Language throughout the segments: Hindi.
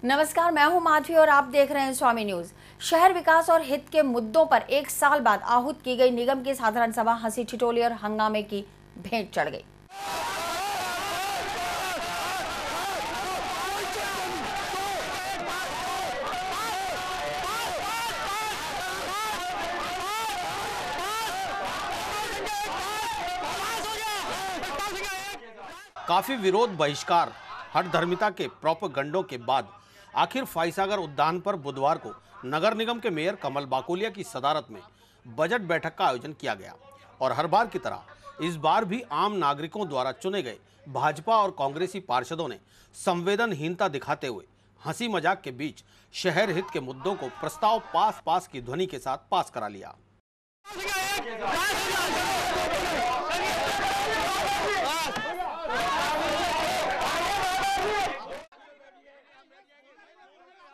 नमस्कार, मैं हूं माधवी और आप देख रहे हैं स्वामी न्यूज। शहर विकास और हित के मुद्दों पर एक साल बाद आहूत की गई निगम की साधारण सभा हंसी ठिठोली और हंगामे की भेंट चढ़ गई। काफी विरोध, बहिष्कार, हठधर्मिता के प्रोपेगंडों के बाद आखिर फाइसागर उद्यान पर बुधवार को नगर निगम के मेयर कमल बाकोलिया की सदारत में बजट बैठक का आयोजन किया गया और हर बार की तरह इस बार भी आम नागरिकों द्वारा चुने गए भाजपा और कांग्रेसी पार्षदों ने संवेदनहीनता दिखाते हुए हंसी मजाक के बीच शहर हित के मुद्दों को प्रस्ताव पास की ध्वनि के साथ पास करा लिया।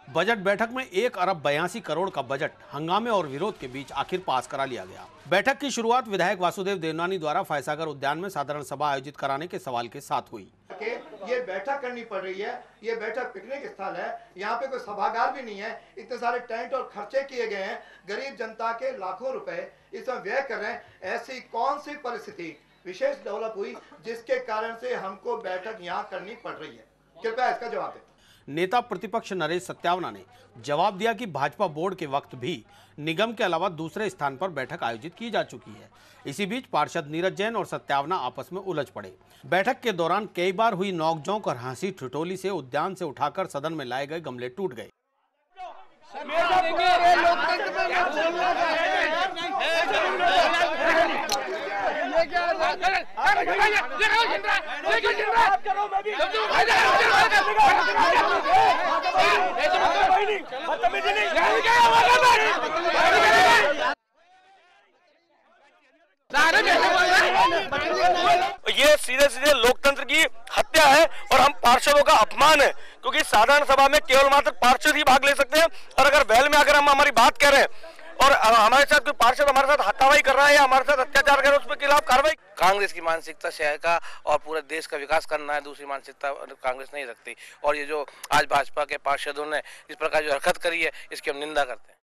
बजट बैठक में 1 अरब 82 करोड़ का बजट हंगामे और विरोध के बीच आखिर पास करा लिया गया। बैठक की शुरुआत विधायक वासुदेव देवनानी द्वारा फाइसागर उद्यान में साधारण सभा आयोजित कराने के सवाल के साथ हुई। ये बैठक करनी पड़ रही है, ये बैठक पिकनिक स्थल है, यहाँ पे कोई सभागार भी नहीं है, इतने सारे टेंट और खर्चे किए गए हैं, गरीब जनता के लाखों रुपए इसमें व्यय कर रहे हैं। ऐसी कौन सी परिस्थिति विशेष डेवलप हुई जिसके कारण से हमको बैठक यहाँ करनी पड़ रही है? कृपया इसका जवाब दें। नेता प्रतिपक्ष नरेश सत्यावना ने जवाब दिया कि भाजपा बोर्ड के वक्त भी निगम के अलावा दूसरे स्थान पर बैठक आयोजित की जा चुकी है। इसी बीच पार्षद नीरज जैन और सत्यावना आपस में उलझ पड़े। बैठक के दौरान कई बार हुई नोकझोंक और हंसी ठिठोली से उद्यान से उठाकर सदन में लाए गए गमले टूट गए। ये सीधे सीधे लोकतंत्र की हत्या है और हम पार्षदों का अपमान है, क्योंकि साधारण सभा में केवल मात्र पार्षद ही भाग ले सकते हैं। और अगर वैल में अगर हम हमारी बात कह रहे हैं और हमारे साथ कोई पार्षद हमारे साथ हाथापाई कर रहा है या हमारे साथ अत्याचार कर रहा है, उसके खिलाफ कार्रवाई। कांग्रेस की मानसिकता शहर का और पूरे देश का विकास करना है, दूसरी मानसिकता कांग्रेस नहीं रखती। और ये जो आज भाजपा के पार्षदों ने इस प्रकार जो हरकत करी है, इसकी हम निंदा करते हैं।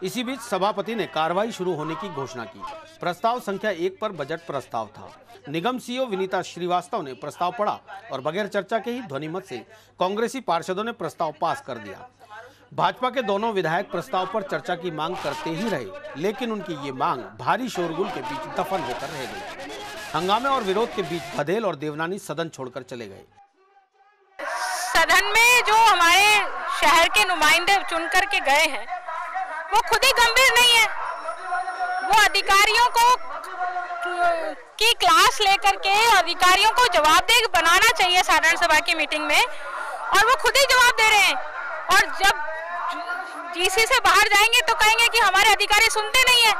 इसी बीच सभापति ने कार्रवाई शुरू होने की घोषणा की। प्रस्ताव संख्या 1 पर बजट प्रस्ताव था। निगम सीईओ विनीता श्रीवास्तव ने प्रस्ताव पढ़ा और बगैर चर्चा के ही ध्वनिमत से कांग्रेसी पार्षदों ने प्रस्ताव पास कर दिया। भाजपा के दोनों विधायक प्रस्ताव पर चर्चा की मांग करते ही रहे, लेकिन उनकी ये मांग भारी शोरगुल के बीच दफन होकर रह गई। हंगामे और विरोध के बीच बधेल और देवनानी सदन छोड़कर चले गए। सदन में जो हमारे शहर के नुमाइंदे चुन करके गए हैं, वो खुद ही गंभीर नहीं है। वो अधिकारियों को की क्लास लेकर के अधिकारियों को जवाबदेह बनाना चाहिए साधारण सभा की मीटिंग में, और वो खुद ही जवाब दे रहे हैं। और जब जीसी से बाहर जाएंगे तो कहेंगे कि हमारे अधिकारी सुनते नहीं है।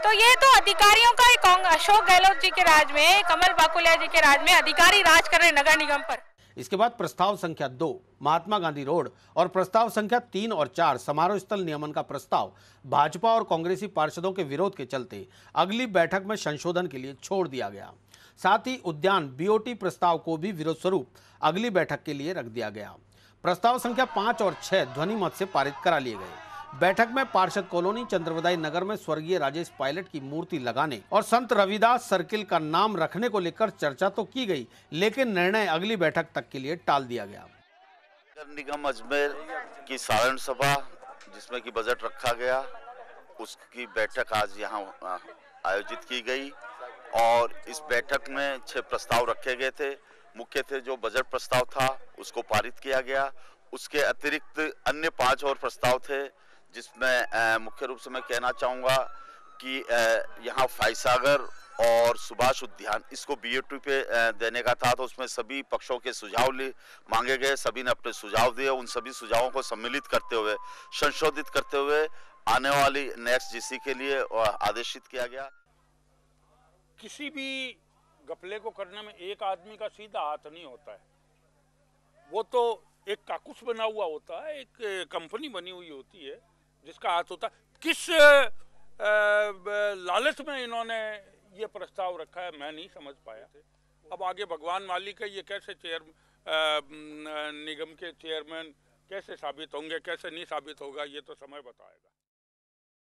तो ये तो अधिकारियों का एक अशोक गहलोत जी के राज में, कमल बाकोलिया जी के राज में अधिकारी राज कर रहे नगर निगम पर। इसके बाद प्रस्ताव संख्या 2 महात्मा गांधी रोड और प्रस्ताव संख्या 3 और 4 समारोह स्थल नियमन का प्रस्ताव भाजपा और कांग्रेसी पार्षदों के विरोध के चलते अगली बैठक में संशोधन के लिए छोड़ दिया गया। साथ ही उद्यान बीओटी प्रस्ताव को भी विरोध स्वरूप अगली बैठक के लिए रख दिया गया। प्रस्ताव संख्या 5 और 6 ध्वनि मत से पारित करा लिए गए। बैठक में पार्षद कॉलोनी चंद्रवदाई नगर में स्वर्गीय राजेश पायलट की मूर्ति लगाने और संत रविदास सर्किल का नाम रखने को लेकर चर्चा तो की गई, लेकिन निर्णय अगली बैठक तक के लिए टाल दिया गया। नगर निगम अजमेर की साधारण सभा जिसमें कि बजट रखा गया, उसकी बैठक आज यहाँ आयोजित की गई और इस बैठक में 6 प्रस्ताव रखे गए थे। मुख्य थे जो बजट प्रस्ताव था उसको पारित किया गया। उसके अतिरिक्त अन्य 5 और प्रस्ताव थे, जिसमें मुख्य रूप से मैं कहना चाहूँगा कि यहाँ फाइसागर और सुभाष उद्यान इसको बीओटी पे देने का था। तो उसमें सभी पक्षों के सुझाव मांगे गए, सभी ने अपने सुझाव दिए। उन सभी सुझावों को सम्मिलित करते हुए, संशोधित करते हुए आने वाली नेक्स्ट जीसी के लिए आदेशित किया गया। किसी भी घपले को करने में एक आदमी का सीधा हाथ नहीं होता है, वो तो एक काकुस बना हुआ होता है, एक कंपनी बनी हुई होती है जिसका हाथ होता है। किस लालच में इन्होंने ये प्रस्ताव रखा है मैं नहीं समझ पाया। अब आगे भगवान मालिक है, ये कैसे निगम के चेयरमैन कैसे साबित होंगे, कैसे नहीं साबित होगा, ये तो समय बताएगा।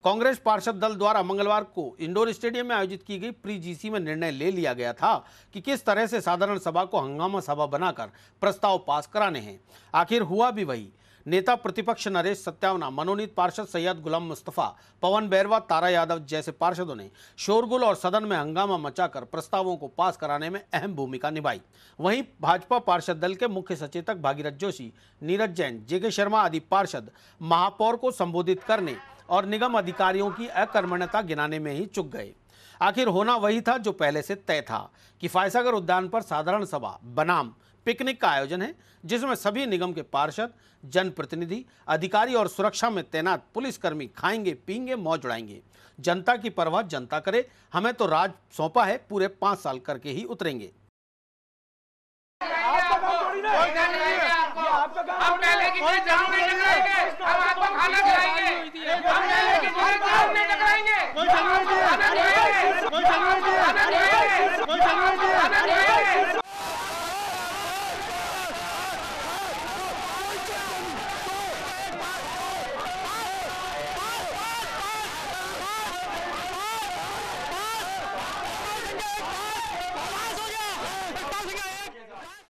कांग्रेस पार्षद दल द्वारा मंगलवार को इंडोर स्टेडियम में आयोजित की गई प्री जीसी में निर्णय ले लिया गया था कि किस तरह से साधारण सभा को हंगामा सभा बनाकर प्रस्ताव पास कराने हैं। आखिर हुआ भी वही। नेता प्रतिपक्ष नरेश सत्यावना, मनोनीत पार्षद सैयद गुलाम मुस्तफा, पवन बैरवा, तारा यादव जैसे पार्षदों ने शोरगुल और सदन में हंगामा मचाकर प्रस्तावों को पास कराने में अहम भूमिका निभाई। वहीं भाजपा पार्षद दल के मुख्य सचेतक भागीरथ जोशी, नीरज जैन, जेके शर्मा आदि पार्षद महापौर को संबोधित करने और निगम अधिकारियों की अकर्मण्यता गिनाने में ही चूक गए। आखिर होना वही था जो पहले से तय था कि फायसागर उद्यान पर साधारण सभा बनाम पिकनिक का आयोजन है, जिसमें सभी निगम के पार्षद, जनप्रतिनिधि, अधिकारी और सुरक्षा में तैनात पुलिसकर्मी खाएंगे, पीएंगे, मौज उड़ाएंगे। जनता की परवाह जनता करे, हमें तो राज सौंपा है, पूरे 5 साल करके ही उतरेंगे। कोई